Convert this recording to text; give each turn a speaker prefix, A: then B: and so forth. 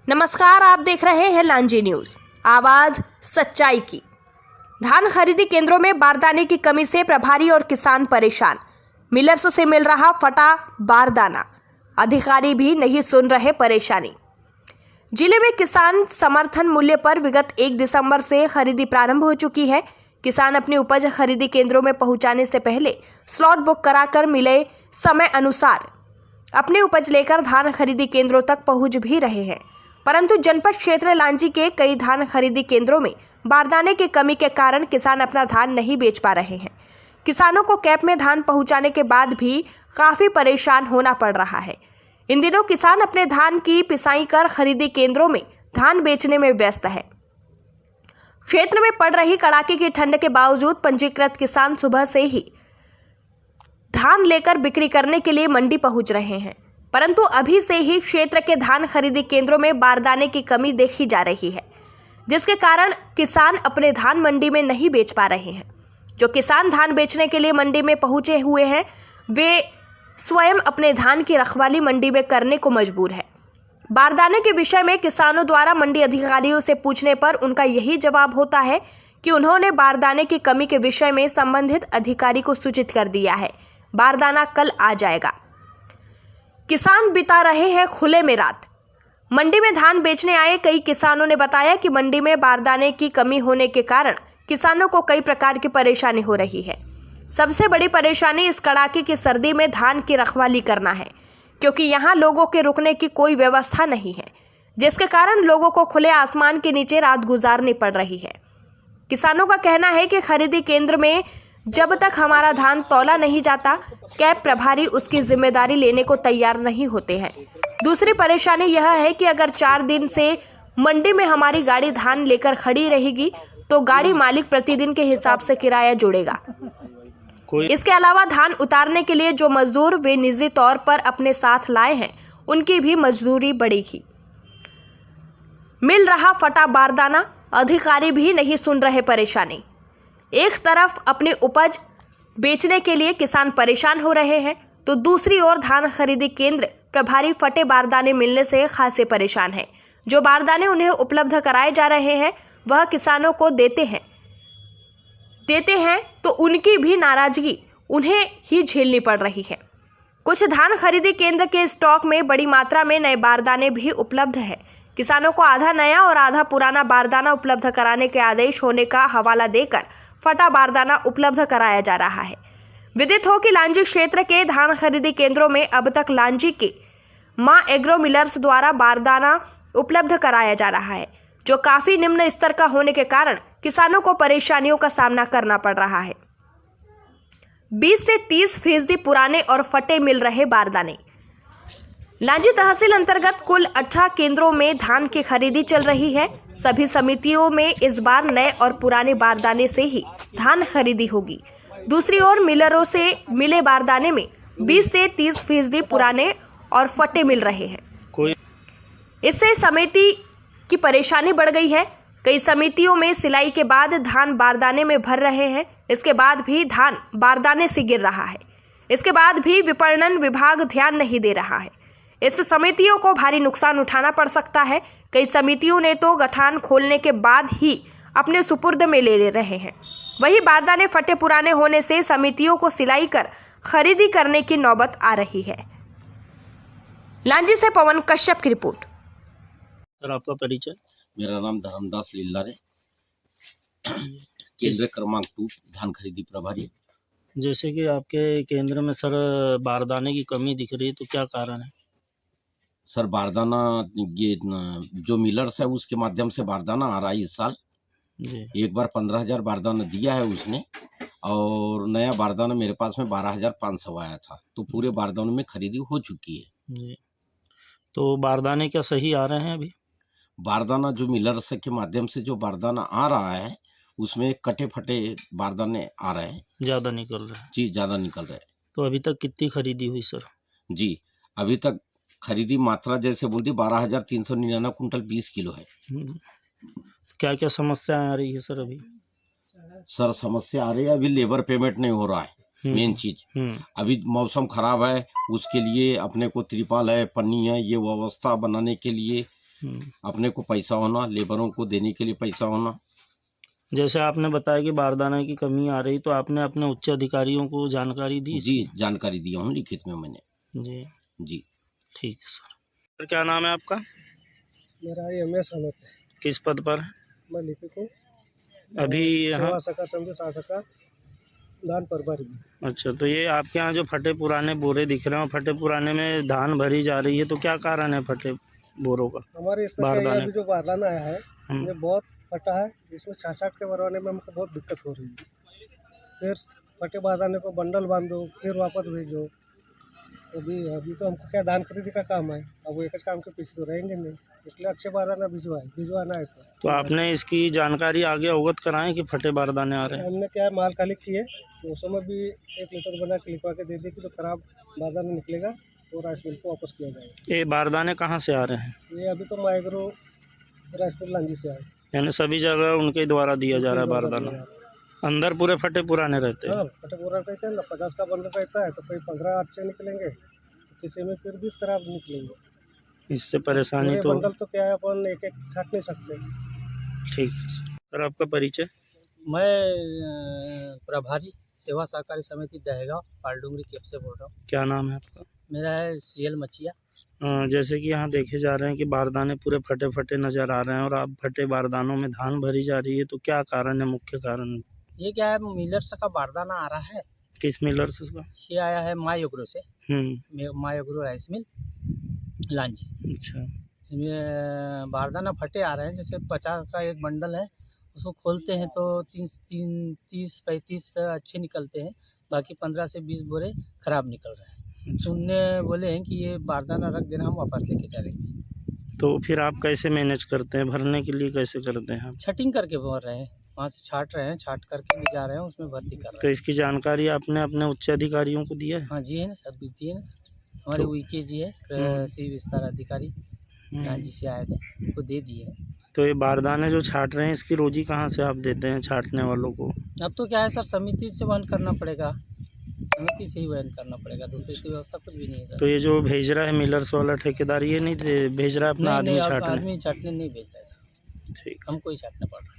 A: नमस्कार, आप देख रहे हैं लांजी न्यूज, आवाज सच्चाई की। धान खरीदी केंद्रों में बारदाने की कमी से प्रभारी और किसान परेशान। मिलर्स से मिल रहा फटा बारदाना, अधिकारी भी नहीं सुन रहे परेशानी। जिले में किसान समर्थन मूल्य पर विगत 1 दिसंबर से खरीदी प्रारंभ हो चुकी है। किसान अपनी उपज खरीदी केंद्रों में पहुंचाने से पहले स्लॉट बुक कराकर मिले समय अनुसार अपनी उपज लेकर धान खरीदी केंद्रों तक पहुंच भी रहे हैं, परंतु जनपद क्षेत्र लांजी के कई धान खरीदी केंद्रों में बारदाने की कमी के कारण किसान अपना धान नहीं बेच पा रहे हैं। किसानों को कैप में धान पहुंचाने के बाद भी काफी परेशान होना पड़ रहा है। इन दिनों किसान अपने धान की पिसाई कर खरीदी केंद्रों में धान बेचने में व्यस्त है। क्षेत्र में पड़ रही कड़ाके की ठंड के बावजूद पंजीकृत किसान सुबह से ही धान लेकर बिक्री करने के लिए मंडी पहुंच रहे हैं, परंतु अभी से ही क्षेत्र के धान खरीदी केंद्रों में बारदाने की कमी देखी जा रही है, जिसके कारण किसान अपने धान मंडी में नहीं बेच पा रहे हैं। जो किसान धान बेचने के लिए मंडी में पहुंचे हुए हैं, वे स्वयं अपने धान की रखवाली मंडी में करने को मजबूर है। बारदाने के विषय में किसानों द्वारा मंडी अधिकारियों से पूछने पर उनका यही जवाब होता है कि उन्होंने बारदाने की कमी के विषय में संबंधित अधिकारी को सूचित कर दिया है, बारदाना कल आ जाएगा। किसान बिता रहे हैं खुले में रात। मंडी में धान बेचने आए कई किसानों ने बताया कि मंडी में बारदाने की कमी होने के कारण किसानों को कई प्रकार की परेशानी हो रही है। सबसे बड़ी परेशानी इस कड़ाके की सर्दी में धान की रखवाली करना है, क्योंकि यहाँ लोगों के रुकने की कोई व्यवस्था नहीं है, जिसके कारण लोगों को खुले आसमान के नीचे रात गुजारनी पड़ रही है। किसानों का कहना है कि खरीदी केंद्र में जब तक हमारा धान तौला नहीं जाता, कैप प्रभारी उसकी जिम्मेदारी लेने को तैयार नहीं होते हैं। दूसरी परेशानी यह है कि अगर 4 दिन से मंडी में हमारी गाड़ी धान लेकर खड़ी रहेगी तो गाड़ी मालिक प्रतिदिन के हिसाब से किराया जोड़ेगा। इसके अलावा धान उतारने के लिए जो मजदूर वे निजी तौर पर अपने साथ लाए हैं, उनकी भी मजदूरी बढ़ेगी। मिल रहा फटा बारदाना, अधिकारी भी नहीं सुन रहे परेशानी। एक तरफ अपनी उपज बेचने के लिए किसान परेशान हो रहे हैं, तो दूसरी ओर धान खरीदी केंद्र प्रभारी फटे बारदाने मिलने से खासे परेशान हैं। जो बारदाने उन्हें उपलब्ध कराए जा रहे हैं वह किसानों को देते हैं तो उनकी भी नाराजगी उन्हें ही झेलनी पड़ रही है। कुछ धान खरीदी केंद्र के स्टॉक में बड़ी मात्रा में नए बारदाने भी उपलब्ध है। किसानों को आधा नया और आधा पुराना बारदाना उपलब्ध कराने के आदेश होने का हवाला देकर फटा बारदाना उपलब्ध कराया जा रहा है। विदित हो कि लांजी क्षेत्र के धान खरीदी केंद्रों में अब तक लांजी के मां एग्रो मिलर्स द्वारा बारदाना उपलब्ध कराया जा रहा है, जो काफी निम्न स्तर का होने के कारण किसानों को परेशानियों का सामना करना पड़ रहा है। 20 से 30% पुराने और फटे मिल रहे बारदाने। लांजी तहसील अंतर्गत कुल 18 केंद्रों में धान की खरीदी चल रही है। सभी समितियों में इस बार नए और पुराने बारदाने से ही धान खरीदी होगी। दूसरी ओर मिलरों से मिले बारदाने में 20 से 30% पुराने और फटे मिल रहे हैं। इससे समिति की परेशानी बढ़ गई है। कई समितियों में सिलाई के बाद धान बारदाने में भर रहे हैं, इसके बाद भी धान बारदाने से गिर रहा है। इसके बाद भी विपणन विभाग ध्यान नहीं दे रहा है। इस समितियों को भारी नुकसान उठाना पड़ सकता है। कई समितियों ने तो गठान खोलने के बाद ही अपने सुपुर्द में ले रहे हैं। वही बारदाने फटे पुराने होने से समितियों को सिलाई कर खरीदी करने की नौबत आ रही है। लांजी से पवन कश्यप की रिपोर्ट।
B: सर, आपका परिचय?
C: मेरा नाम धर्मदास लीलारे, केंद्र क्रमांक 2 धान खरीदी प्रभारी।
B: जैसे कि आपके केंद्र में सर बारदाने की कमी दिख रही है, तो क्या कारण है?
C: सर, बारदाना ये जो मिलर्स है उसके माध्यम से बारदाना आ रहा है इस साल जी। एक बार 15,000 बारदाना दिया है उसने, और नया बारदाना मेरे पास में 12,500 आया था, तो पूरे बारदानों में खरीदी हो चुकी है
B: जी। तो बारदाने क्या सही आ रहे हैं अभी?
C: बारदाना जो मिलर्स के माध्यम से जो बारदाना आ रहा है उसमें कटे फटे बारदाने आ रहे हैं,
B: ज़्यादा निकल रहे हैं
C: जी, ज़्यादा निकल रहे हैं।
B: तो अभी तक कितनी खरीदी हुई सर?
C: जी, अभी तक खरीदी मात्रा जैसे बोलती 12,399 कुंटल 20 किलो है।
B: क्या क्या समस्याएं आ रही है सर अभी?
C: सर, समस्या आ रही है, अभी लेबर पेमेंट नहीं हो रहा है, मेन चीज। अभी मौसम खराब है, उसके लिए अपने को त्रिपाल है, पन्नी है, ये व्यवस्था बनाने के लिए अपने को पैसा होना, लेबरों को देने के लिए पैसा होना।
B: जैसे आपने बताया कि बारदाना की कमी आ रही, तो आपने अपने उच्च अधिकारियों को जानकारी दी?
C: जी, जानकारी दिया हूँ लिखित में मैंने।
B: जी
C: जी
B: ठीक है सर। क्या नाम है आपका?
D: मेरा MS अमित है।
B: किस पद पर है?
D: मैं लिपिक हूँ।
B: अभी यहाँ
D: सेवा सखा समिति शाखा धान प्रभारी।
B: अच्छा, तो ये आपके यहाँ जो फटे पुराने बोरे दिख रहे हैं, फटे पुराने में धान भरी जा रही है, तो क्या कारण है फटे बोरों का?
D: हमारे इसमें क्या है, अभी जो बारदाना आया है
B: हम्म।
D: ये बहुत फटा है, इसमें छाट के भरवाने में हमको बहुत दिक्कत हो रही है। फिर फटे बारदाने को बंडल बांधो, फिर वापस भेजो। अभी तो हमको क्या धान खरीदी का काम है, अब वो एक काम के पीछे तो रहेंगे नहीं, इसलिए अच्छे बारदाना भिजवाना है।
B: तो आपने इसकी जानकारी आगे अवगत कराएं कि फटे बारदाने आ रहे हैं?
D: हमने क्या है, माल खाली किए तो उस समय भी 1 लीटर बना के लिखवा के दे दी कि जो खराब बारदाना निकलेगा वो राइस मिल को वापस किया जाएगा।
B: ये बारदाने कहाँ से आ रहे हैं?
D: ये अभी तो माइग्रो राइस मिल लांजी से आए,
B: यानी सभी जगह उनके द्वारा दिया जा रहा है बारदाना। अंदर पूरे फटे पुराने रहते हैं?
D: हाँ, फटे पूरा रहते हैं ना। 50 का बंडल रहता है तो कोई 15 अच्छे निकलेंगे, तो किसी में फिर 20 खराब निकलेंगे।
B: इससे परेशानी
D: ये
B: तो
D: बंडल तो क्या है, अपन एक एक छाट नहीं सकते।
B: ठीक है सर। आपका परिचय?
E: मैं प्रभारी सेवा सहकारी समिति दहेगांव पालडुंगरी कैंप से बोल रहा हूँ।
B: क्या नाम है आपका?
E: मेरा है CL मचिया।
B: जैसे कि यहाँ देखे जा रहे हैं कि बारदाने पूरे फटे फटे नज़र आ रहे हैं और आप फटे बारदानों में धान भरी जा रही है, तो क्या कारण है, मुख्य कारण?
E: ये क्या है, मिलर्स का बारदाना आ रहा है।
B: किस मिलर से इसका?
E: ये आया है मायोग्रो से, मायोग्रो राइस मिल लांजी।
B: अच्छा।
E: इसमें बारदाना फटे आ रहे हैं, जैसे 50 का एक बंडल है, उसको खोलते हैं तो 30-35 अच्छे निकलते हैं, बाकी 15 से 20 बोरे खराब निकल रहे हैं। तो उनने बोले हैं कि ये बारदाना रख देना, हम वापस लेके चलेंगे।
B: तो फिर आप कैसे मैनेज करते हैं, भरने के लिए कैसे करते हैं आप?
E: छटिंग करके भर रहे हैं, वहाँ से छाट रहे हैं, छाट करके ले जा रहे हैं, उसमें भर्ती कर रहे
B: तो इसकी जानकारी आपने अपने उच्च अधिकारियों को दिया है?
E: हैं। हाँ जी है ना, सब दिए ना सर। हमारे UEK जी है, कृषि विस्तार अधिकारी, यहाँ जी से आए थे, उनको दे दिए हैं।
B: तो ये बारदाने जो छाट रहे हैं, इसकी रोजी कहाँ से आप देते हैं छाटने वालों को?
E: अब तो क्या है सर, समिति से वहन करना पड़ेगा, समिति से ही वहन करना पड़ेगा, दूसरी तो व्यवस्था कुछ भी नहीं है सर।
B: तो ये जो भेज रहा है मिलर्स वाला ठेकेदार, ये नहीं भेज रहा है अपना आदमी छाटने?
E: आदमी छाटने नहीं भेज रहा है सर,
B: ठीक,
E: हमको ही छाटना पड़ रहा है।